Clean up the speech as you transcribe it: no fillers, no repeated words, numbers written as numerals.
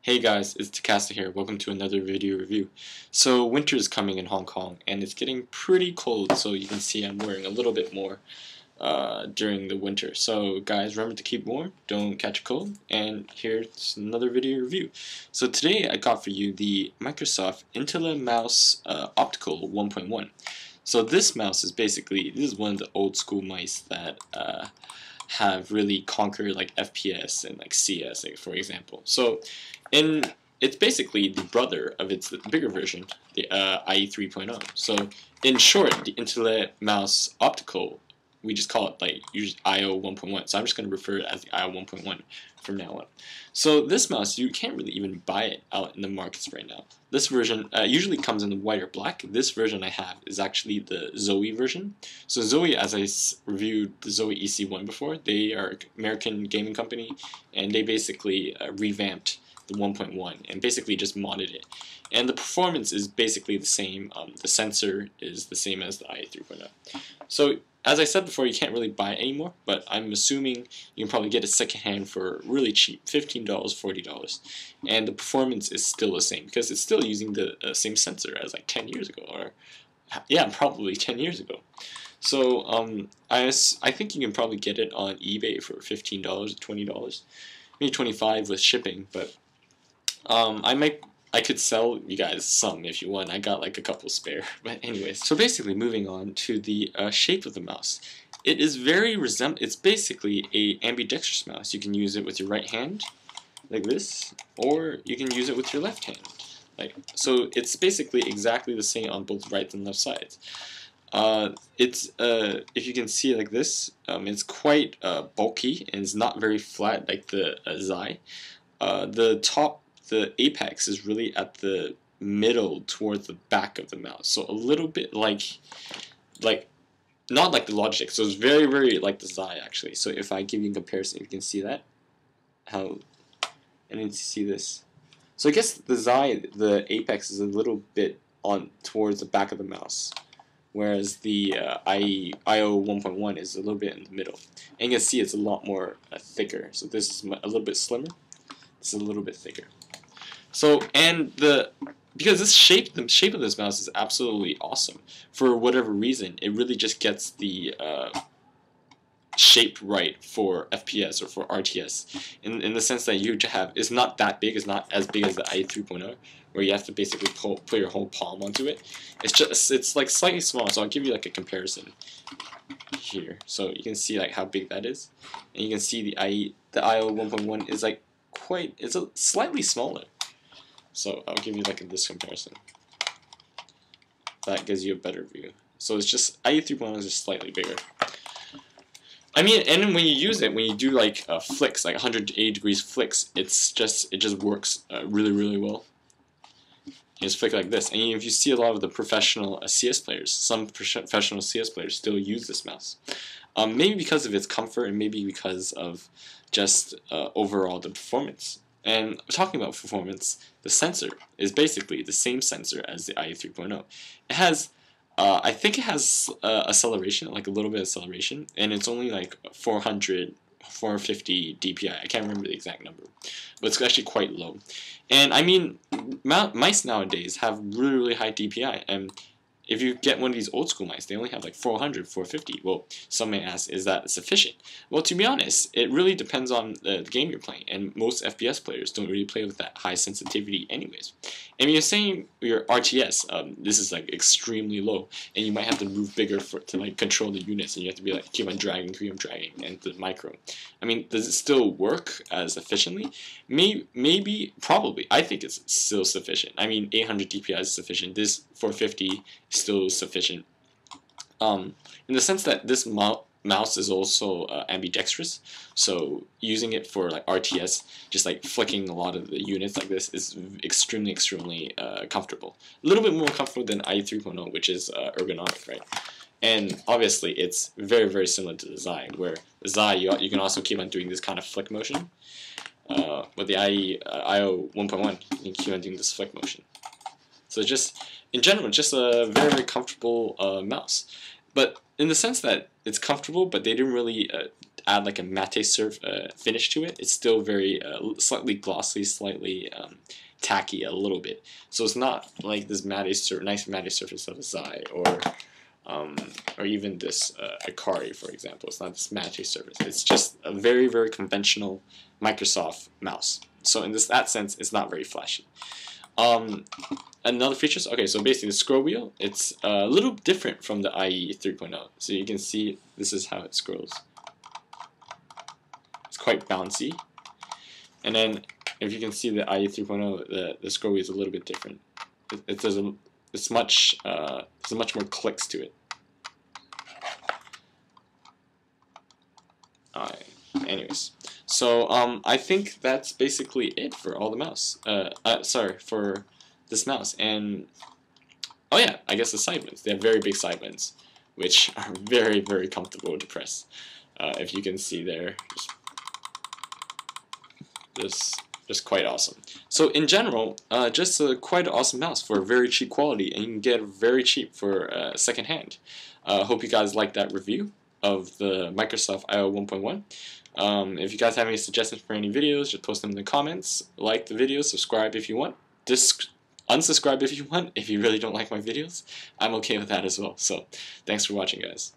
Hey guys, it's Takasta here. Welcome to another video review. So winter is coming in Hong Kong and it's getting pretty cold, so you can see I'm wearing a little bit more during the winter. So guys, remember to keep warm, don't catch a cold, and here's another video review. So today I got for you the Microsoft Intellimouse Optical 1.1. So this mouse is basically, this is one of the old school mice that have really conquered like FPS and like CS, like, for example. So it's basically the brother of its bigger version, the IE 3.0. So in short, the Intellimouse Optical, we just call it like usually IO 1.1. So I'm just going to refer to it as the IO 1.1 from now on. So this mouse, you can't really even buy it out in the markets right now. This version usually comes in white or black. This version I have is actually the Zowie version. So Zowie, as I reviewed the Zowie EC1 before, they are an American gaming company, and they basically revamped the 1.1 and basically just modded it. And the performance is basically the same. The sensor is the same as the IE 3.0. So as I said before, you can't really buy it anymore, but I'm assuming you can probably get it secondhand for really cheap, $15, $40. And the performance is still the same because it's still using the same sensor as like 10 years ago, or yeah, probably 10 years ago. So I think you can probably get it on eBay for $15 or $20, maybe $25 with shipping, but I could sell you guys some if you want. I got like a couple spare. But anyways, so basically moving on to the shape of the mouse. It is it's basically a ambidextrous mouse. You can use it with your right hand, like this, or you can use it with your left hand. So it's basically exactly the same on both right and left sides. If you can see like this, it's quite bulky and it's not very flat like the Zowie. The apex is really at the middle towards the back of the mouse, so a little bit like not like the Logitech. So it's very, very like the Zowie actually. So if I give you a comparison, you can see that and then see this. So I guess the Zowie, the apex is a little bit on towards the back of the mouse, whereas the IO 1.1 is a little bit in the middle. And you can see it's a lot more thicker. So this is a little bit slimmer. This is a little bit thicker. So because the shape of this mouse is absolutely awesome. For whatever reason, it really just gets the shape right for FPS or for RTS, in the sense that you have, it's not that big, it's not as big as the IE 3.0, where you have to basically put your whole palm onto it. It's like slightly small. So I'll give you like a comparison here, so you can see like how big that is, and you can see the IO 1.1 is like it's slightly smaller. So I'll give you like this comparison. That gives you a better view. So it's just IE 3.1 is just slightly bigger. I mean, and when you use it, when you do like flicks, like 180 degrees flicks, it just works really, really well. You just flick like this, and if you see a lot of the professional CS players, some professional CS players still use this mouse. Maybe because of its comfort, and maybe because of just overall the performance. And talking about performance, the sensor is basically the same sensor as the IE 3.0. It has, I think it has acceleration, like a little bit of acceleration, and it's only like 450 DPI. I can't remember the exact number, but it's actually quite low. And I mean, mice nowadays have really, really high DPI, and if you get one of these old school mice, they only have like 400, 450. Well, some may ask, is that sufficient? Well, to be honest, it really depends on the game you're playing, and most FPS players don't really play with that high sensitivity anyways. And when you're saying your RTS, this is like extremely low, and you might have to move bigger to like control the units, and you have to be like keep on dragging, and the micro. I mean, does it still work as efficiently? Maybe, probably. I think it's still sufficient. I mean, 800 DPI is sufficient. This 450 is still sufficient. In the sense that this mouse is also ambidextrous, so using it for like RTS, just like flicking a lot of the units like this is extremely, extremely comfortable. A little bit more comfortable than IE 3.0, which is ergonomic, right? And obviously, it's very, very similar to the Zowie, where the Zowie, you can also keep on doing this kind of flick motion. With the IO 1.1, you can keep on doing this flick motion. So just, in general, just a very, very comfortable mouse. But in the sense that it's comfortable, but they didn't really add like a matte finish to it, it's still very slightly glossy, slightly tacky a little bit. So it's not like this nice matte surface of a Zowie or even this Akari, for example. It's not this matte surface. It's just a very, very conventional Microsoft mouse. So in that sense, it's not very flashy. Another features, okay, so basically the scroll wheel, it's a little different from the IE 3.0. So you can see this is how it scrolls. It's quite bouncy. And then if you can see the IE 3.0, the scroll wheel is a little bit different. There's much more clicks to it. Anyways, so I think that's basically it for all the mouse. For this mouse. And oh yeah, I guess the side buttons. They have very big side buttons, which are very, very comfortable to press. If you can see there, just quite awesome. So in general, just a quite awesome mouse for very cheap quality, and you can get it very cheap for second hand. Hope you guys liked that review of the Microsoft IO 1.1. If you guys have any suggestions for any videos, just post them in the comments. Like the video, subscribe if you want. Unsubscribe if you want. If you really don't like my videos, I'm okay with that as well. So thanks for watching, guys.